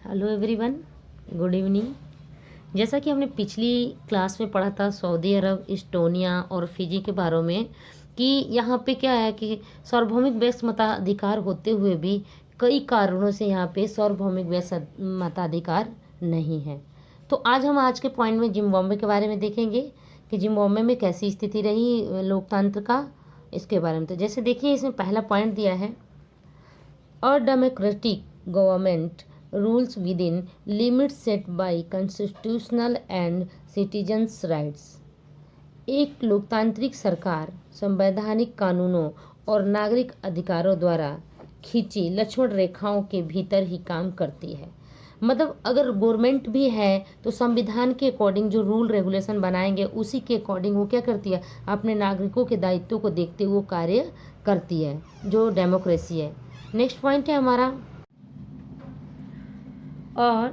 Hello everyone, good evening. जैसा कि हमने पिछली क्लास में पढ़ा था सऊदी अरब, इस्टोनिया और फिजी के बारे में कि यहाँ पे क्या है कि सार्वभौमिक वैश्य मताधिकार होते हुए भी कई कारणों से यहाँ पे सार्वभौमिक वैश्य मताधिकार नहीं है। तो आज के पॉइंट में जिम्बाब्वे के बारे में देखेंगे कि जिम्बाब्वे में कैसी स्थिति रही लोकतंत्र का, इसके बारे में। तो जैसे देखिए, इसमें पहला पॉइंट दिया है, a democratic government rules within limits set by constitutional and citizens rights। एक लोकतांत्रिक सरकार संवैधानिक कानूनों और नागरिक अधिकारों द्वारा खींची लक्ष्मण रेखाओं के भीतर ही काम करती है। मतलब अगर गवर्नमेंट भी है तो संविधान के अकॉर्डिंग जो रूल रेगुलेशन बनाएंगे उसी के अकॉर्डिंग वो क्या करती है, अपने नागरिकों के दायित्वों को देखते हुए कार्य करती है, जो डेमोक्रेसी है। नेक्स्ट पॉइंट है हमारा, A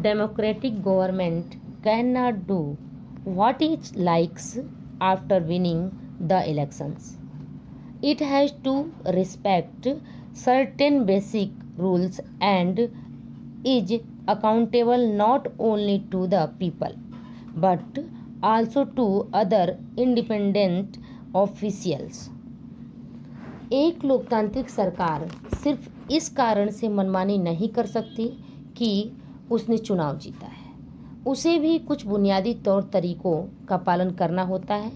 democratic government cannot do what it likes after winning the elections. It has to respect certain basic rules and is accountable not only to the people but also to other independent officials. एक लोकतांत्रिक सरकार सिर्फ इस कारण से मनमानी नहीं कर सकती कि उसने चुनाव जीता है, उसे भी कुछ बुनियादी तौर तरीकों का पालन करना होता है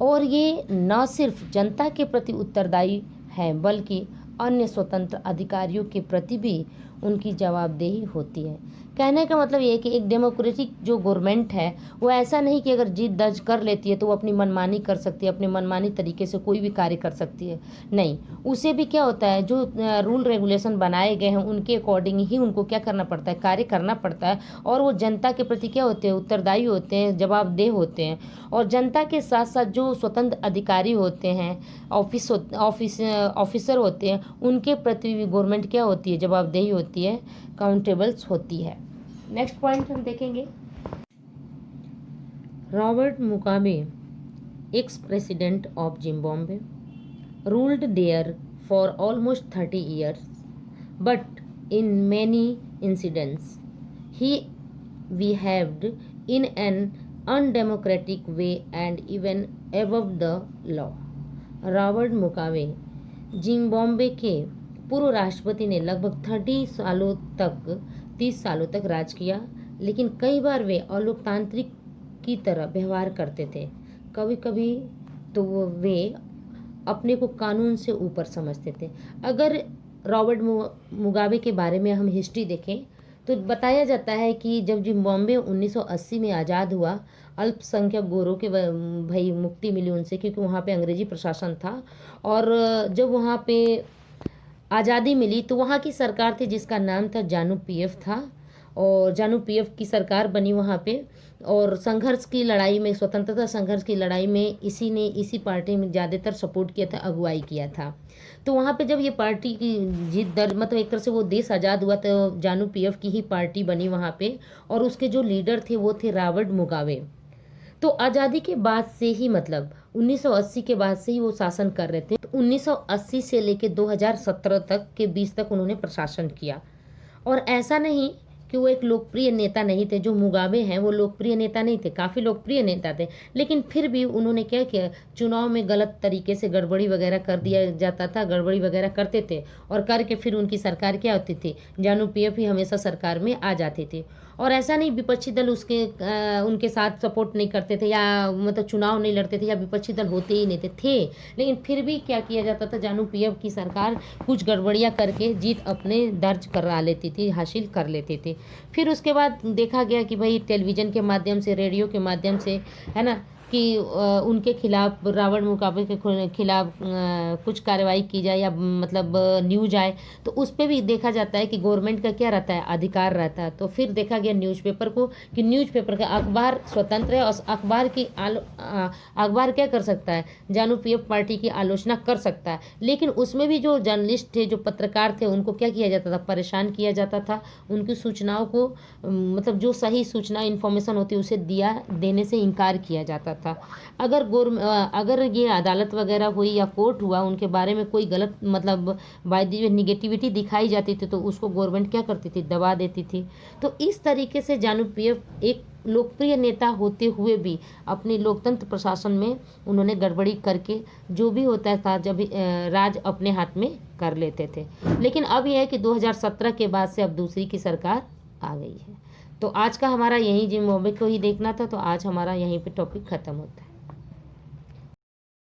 और ये न सिर्फ जनता के प्रति उत्तरदायी है बल्कि अन्य स्वतंत्र अधिकारियों के प्रति भी उनकी जवाबदेही होती है। कहने का मतलब ये है कि एक डेमोक्रेटिक जो गवर्नमेंट है वो ऐसा नहीं कि अगर जीत दर्ज कर लेती है तो वो अपनी मनमानी कर सकती है, अपनी मनमानी तरीके से कोई भी कार्य कर सकती है। नहीं, उसे भी क्या होता है, जो रूल रेगुलेशन बनाए गए हैं उनके अकॉर्डिंग ही उनको क्या करना पड़ता है, कार्य करना पड़ता है। और वो जनता के प्रति क्या होते हैं, उत्तरदायी होते हैं, जवाबदेह होते हैं। और जनता के साथ साथ जो स्वतंत्र अधिकारी होते हैं, ऑफिसर होते हैं, उनके प्रति भी गवर्नमेंट क्या होती है, जवाबदेही होती है, काउंटेबल्स होती है। नेक्स्ट पॉइंट हम देखेंगे, Robert Mugabe, ex president of Zimbabwe, ruled there for almost 30 years, but in many incidents he behaved in an undemocratic way and even above the law। Robert Mugabe Zimbabwe के पूर्व राष्ट्रपति ने लगभग 30 सालों तक राज किया, लेकिन कई बार वे अलोकतांत्रिक की तरह व्यवहार करते थे। कभी कभी तो वे अपने को कानून से ऊपर समझते थे। अगर रॉबर्ट मुगाबे के बारे में हम हिस्ट्री देखें तो बताया जाता है कि जब जिम्बाब्वे 1980 में आज़ाद हुआ, अल्पसंख्यक गोरों के भाई मुक्ति मिली उनसे, क्योंकि वहाँ पे अंग्रेजी प्रशासन था। और जब वहाँ पे आज़ादी मिली तो वहाँ की सरकार थी जिसका नाम था जानू पीएफ था, और जानू पीएफ की सरकार बनी वहाँ पे। और संघर्ष की लड़ाई में, स्वतंत्रता संघर्ष की लड़ाई में इसी पार्टी में ज़्यादातर सपोर्ट किया था, अगुवाई किया था। तो वहाँ पे जब ये पार्टी की जीत दर्ज, मतलब एक तरह से वो देश आज़ाद हुआ तो जानू पीएफ की ही पार्टी बनी वहाँ पे, और उसके जो लीडर थे वो थे रॉबर्ट मुगाबे। तो आज़ादी के बाद से ही, मतलब 1980 के बाद से ही वो शासन कर रहे थे। तो 1980 से लेकर 2017 तक के बीच तक उन्होंने प्रशासन किया। और ऐसा नहीं कि वो एक लोकप्रिय नेता नहीं थे, जो मुगाबे हैं वो लोकप्रिय नेता नहीं थे, काफ़ी लोकप्रिय नेता थे, लेकिन फिर भी उन्होंने क्या किया, चुनाव में गलत तरीके से गड़बड़ी वगैरह कर दिया जाता था, गड़बड़ी वगैरह करते थे, और करके फिर उनकी सरकार क्या होती थी, जानू पीएफ ही हमेशा सरकार में आ जाती थी। और ऐसा नहीं विपक्षी दल उनके साथ सपोर्ट नहीं करते थे, या मतलब चुनाव नहीं लड़ते थे, या विपक्षी दल होते ही नहीं थे, लेकिन फिर भी क्या किया जाता था, जानू पीएफ की सरकार कुछ गड़बड़ियाँ करके जीत अपने दर्ज करा लेती थी, हासिल कर लेती थी। फिर उसके बाद देखा गया कि भाई टेलीविज़न के माध्यम से, रेडियो के माध्यम से, है ना, कि उनके खिलाफ, रॉबर्ट मुगाबे के खिलाफ कुछ कार्रवाई की जाए, या मतलब न्यूज आए, तो उस पर भी देखा जाता है कि गवर्नमेंट का क्या रहता है, अधिकार रहता है। तो फिर देखा गया न्यूज़पेपर को कि न्यूज़पेपर का, अखबार स्वतंत्र है और अखबार क्या कर सकता है, जानू पीएफ पार्टी की आलोचना कर सकता है, लेकिन उसमें भी जो जर्नलिस्ट थे, जो पत्रकार थे, उनको क्या किया जाता था, परेशान किया जाता था। उनकी सूचनाओं को, मतलब जो सही सूचना इन्फॉर्मेशन होती है उसे देने से इनकार किया जाता था। था। अगर ये अदालत वगैरह हुई या कोर्ट हुआ, उनके बारे में कोई गलत मतलब बाय द वे निगेटिविटी दिखाई जाती थी तो उसको गवर्नमेंट क्या करती थी, दबा देती थी। तो इस तरीके से जानू पीएफ एक लोकप्रिय नेता होते हुए भी अपनी लोकतंत्र प्रशासन में उन्होंने गड़बड़ी करके जो भी होता था जब राज अपने हाथ में कर लेते थे। लेकिन अब यह है कि 2017 के बाद से अब दूसरी की सरकार आ गई है। तो आज का हमारा यही जिम्बाब्वे को ही देखना था, तो आज हमारा यहीं पे टॉपिक ख़त्म होता है।